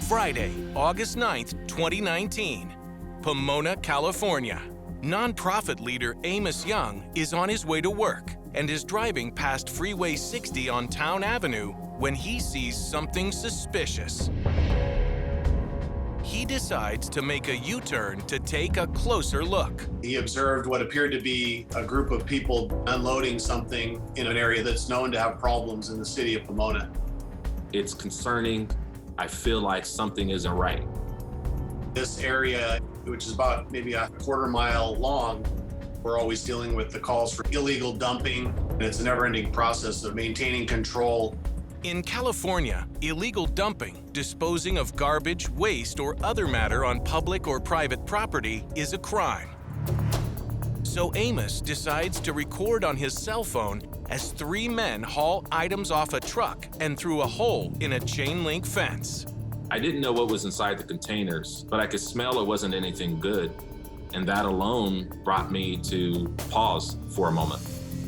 Friday, August 9th, 2019, Pomona, California. Nonprofit leader Amos Young is on his way to work and is driving past Freeway 60 on Town Avenue when he sees something suspicious. He decides to make a U-turn to take a closer look. He observed what appeared to be a group of people unloading something in an area that's known to have problems in the city of Pomona. It's concerning. I feel like something isn't right. This area, which is about maybe a quarter-mile long, we're always dealing with the calls for illegal dumping, and it's a never-ending process of maintaining control. In California, illegal dumping, disposing of garbage, waste, or other matter on public or private property is a crime. So Amos decides to record on his cell phone as 3 men haul items off a truck and through a hole in a chain-link fence. I didn't know what was inside the containers, but I could smell it wasn't anything good. And that alone brought me to pause for a moment.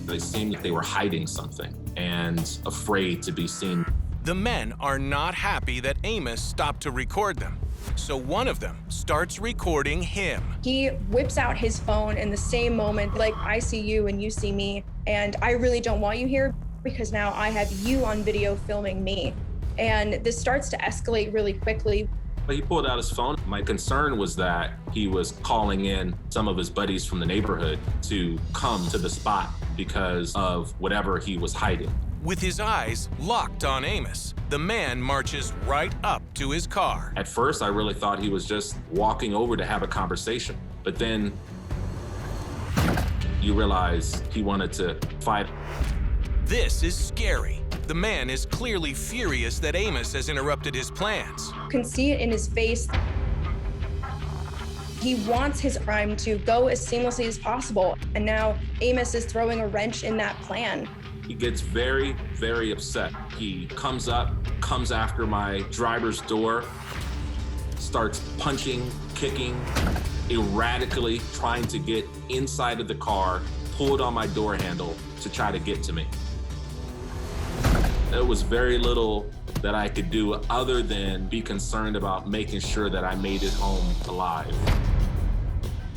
They seemed like they were hiding something and afraid to be seen. The men are not happy that Amos stopped to record them, so one of them starts recording him. He whips out his phone in the same moment, like, I see you and you see me, and I really don't want you here because now I have you on video filming me. And this starts to escalate really quickly. But he pulled out his phone. My concern was that he was calling in some of his buddies from the neighborhood to come to the spot because of whatever he was hiding. With his eyes locked on Amos, the man marches right up to his car. At first, I really thought he was just walking over to have a conversation. But then you realize he wanted to fight. This is scary. The man is clearly furious that Amos has interrupted his plans. You can see it in his face. He wants his crime to go as seamlessly as possible. And now Amos is throwing a wrench in that plan. He gets very, very upset. He comes up, comes after my driver's door, starts punching, kicking, erratically trying to get inside of the car, pulled on my door handle to try to get to me. There was very little that I could do other than be concerned about making sure that I made it home alive.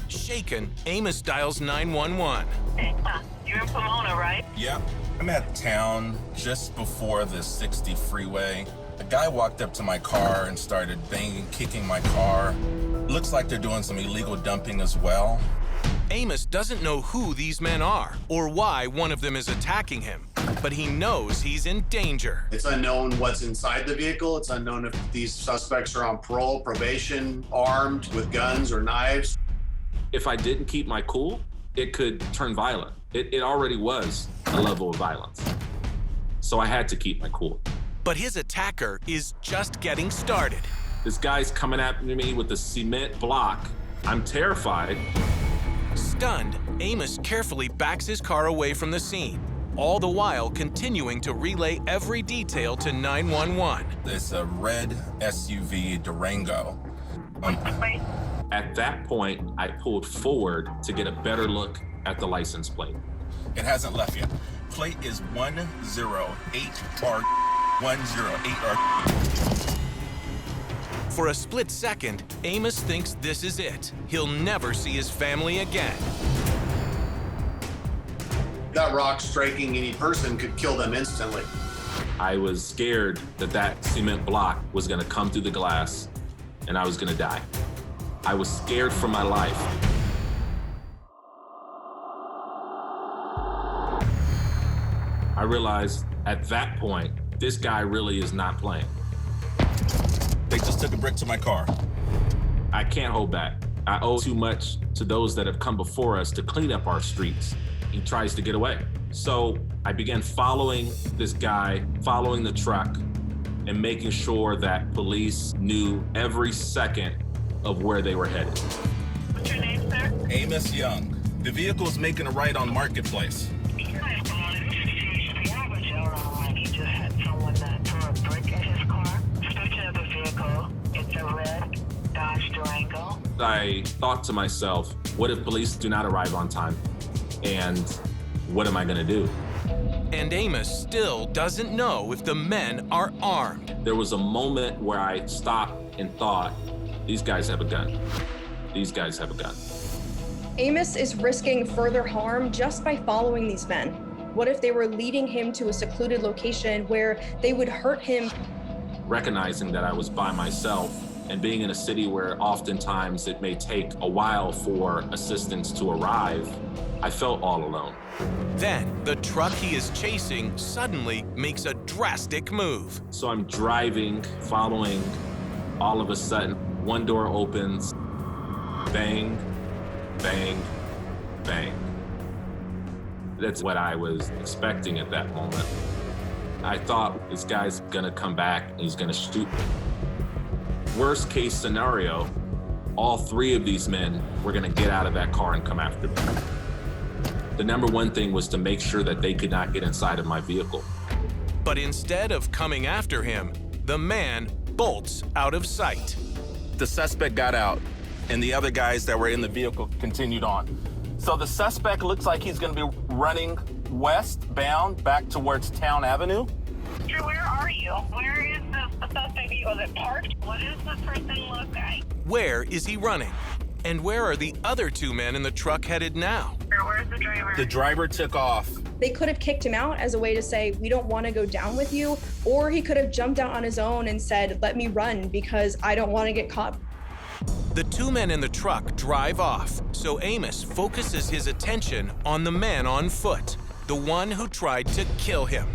Shaken, Amos dials 911. Hey, you're in Pomona, right? Yep. I'm at town just before the 60 freeway. A guy walked up to my car and started banging, kicking my car. Looks like they're doing some illegal dumping as well. Amos doesn't know who these men are or why one of them is attacking him, but he knows he's in danger. It's unknown what's inside the vehicle. It's unknown if these suspects are on parole, probation, armed with guns or knives. If I didn't keep my cool, it could turn violent. It already was a level of violence. So I had to keep my cool. But his attacker is just getting started. This guy's coming at me with a cement block. I'm terrified. Stunned, Amos carefully backs his car away from the scene, all the while continuing to relay every detail to 911. It's a red SUV Durango. At that point, I pulled forward to get a better look at the license plate. It hasn't left yet. Plate is 108R 108R. For a split second, Amos thinks this is it. He'll never see his family again. That rock striking any person could kill them instantly. I was scared that that cement block was gonna come through the glass and I was gonna die. I was scared for my life. I realized at that point, this guy really is not playing. They just took a brick to my car. I can't hold back. I owe too much to those that have come before us to clean up our streets. He tries to get away. So I began following this guy, following the truck, and making sure that police knew every second of where they were headed. What's your name, sir? Amos Young. The vehicle's making a right on Marketplace. He just had someone that threw a brick at his car. Description of the vehicle, it's a red Dodge Durango. I thought to myself, what if police do not arrive on time? And what am I gonna do? And Amos still doesn't know if the men are armed. There was a moment where I stopped and thought, these guys have a gun. These guys have a gun. Amos is risking further harm just by following these men. What if they were leading him to a secluded location where they would hurt him? Recognizing that I was by myself and being in a city where oftentimes it may take a while for assistance to arrive, I felt all alone. Then, the truck he is chasing suddenly makes a drastic move. So I'm driving, following. All of a sudden, one door opens, bang, bang, bang. That's what I was expecting at that moment. I thought this guy's gonna come back and he's gonna shoot me. Worst case scenario, all three of these men were gonna get out of that car and come after me. The number one thing was to make sure that they could not get inside of my vehicle. But instead of coming after him, the man bolts out of sight. The suspect got out, and the other guys that were in the vehicle continued on. So the suspect looks like he's going to be running westbound back towards Town Avenue. Drew, where are you? Where is the suspect vehicle? Is it parked? What does the person look like? Where is he running? And where are the other two men in the truck headed now? Where's the driver? The driver took off. They could have kicked him out as a way to say, we don't want to go down with you. Or he could have jumped out on his own and said, let me run because I don't want to get caught. The two men in the truck drive off, so Amos focuses his attention on the man on foot, the one who tried to kill him.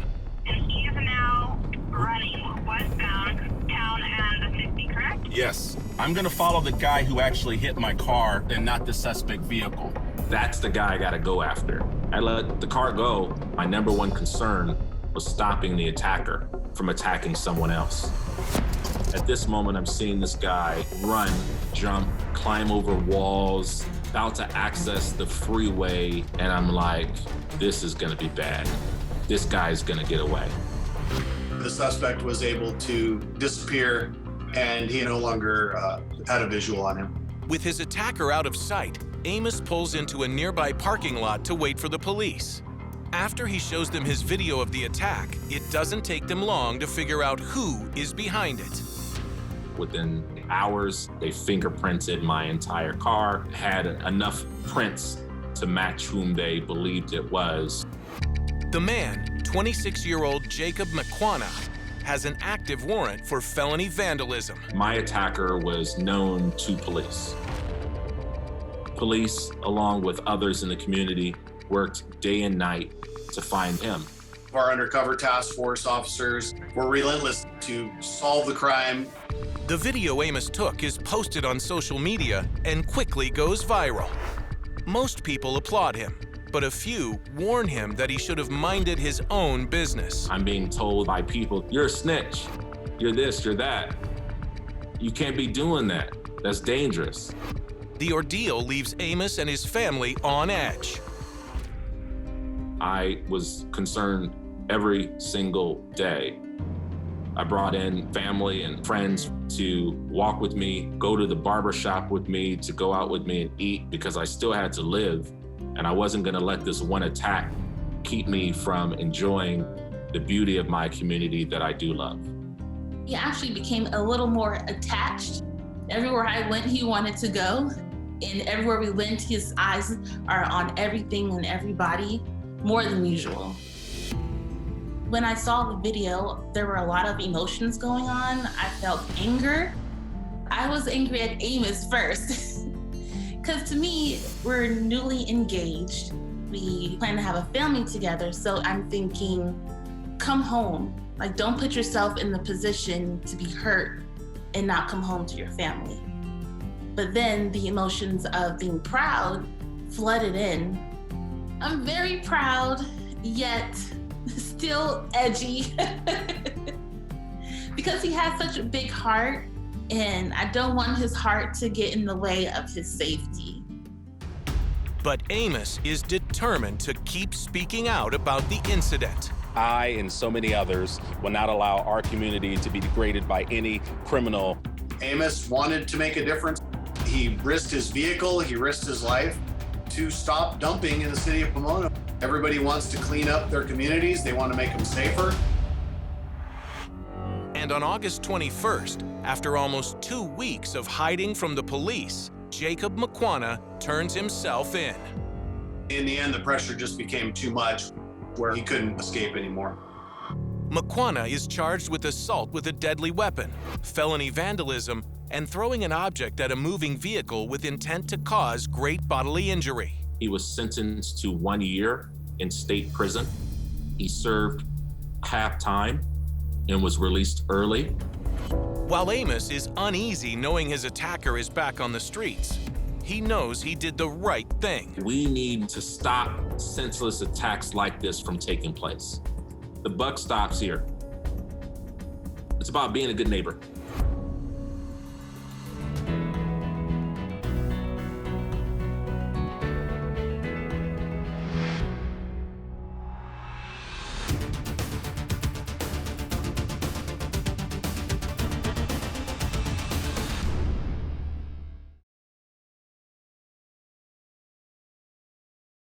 And he is now running westbound, Town and the 60, correct? Yes. I'm going to follow the guy who actually hit my car and not the suspect vehicle. That's the guy I gotta go after. I let the car go. My number one concern was stopping the attacker from attacking someone else. At this moment, I'm seeing this guy run, jump, climb over walls, about to access the freeway, and I'm like, this is gonna be bad. This guy's gonna get away. The suspect was able to disappear, and he no longer had a visual on him. With his attacker out of sight, Amos pulls into a nearby parking lot to wait for the police. After he shows them his video of the attack, it doesn't take them long to figure out who is behind it. Within hours, they fingerprinted my entire car, had enough prints to match whom they believed it was. The man, 26-year-old Jacob McQuana, has an active warrant for felony vandalism. My attacker was known to police. Police, along with others in the community, worked day and night to find him. Our undercover task force officers were relentless to solve the crime. The video Amos took is posted on social media and quickly goes viral. Most people applaud him, but a few warn him that he should have minded his own business. I'm being told by people, you're a snitch, you're this, you're that. You can't be doing that. That's dangerous. The ordeal leaves Amos and his family on edge. I was concerned every single day. I brought in family and friends to walk with me, go to the barber shop with me, to go out with me and eat because I still had to live. And I wasn't gonna let this one attack keep me from enjoying the beauty of my community that I do love. He actually became a little more attached. Everywhere I went, he wanted to go. And everywhere we went, his eyes are on everything and everybody, more than usual. When I saw the video, there were a lot of emotions going on. I felt anger. I was angry at Amos first. Because to me, we're newly engaged. We plan to have a family together. So I'm thinking, come home. Like, don't put yourself in the position to be hurt and not come home to your family. But then the emotions of being proud flooded in. I'm very proud, yet still edgy. Because he has such a big heart, and I don't want his heart to get in the way of his safety. But Amos is determined to keep speaking out about the incident. I and so many others will not allow our community to be degraded by any criminal. Amos wanted to make a difference. He risked his vehicle, he risked his life to stop dumping in the city of Pomona. Everybody wants to clean up their communities. They want to make them safer. And And on August 21st, after almost 2 weeks of hiding from the police, Jacob McQuana turns himself in. In the end, the pressure just became too much where he couldn't escape anymore. McQuana is charged with assault with a deadly weapon, felony vandalism, and throwing an object at a moving vehicle with intent to cause great bodily injury. He was sentenced to 1 year in state prison. He served half time and was released early. While Amos is uneasy knowing his attacker is back on the streets, he knows he did the right thing. We need to stop senseless attacks like this from taking place. The buck stops here. It's about being a good neighbor.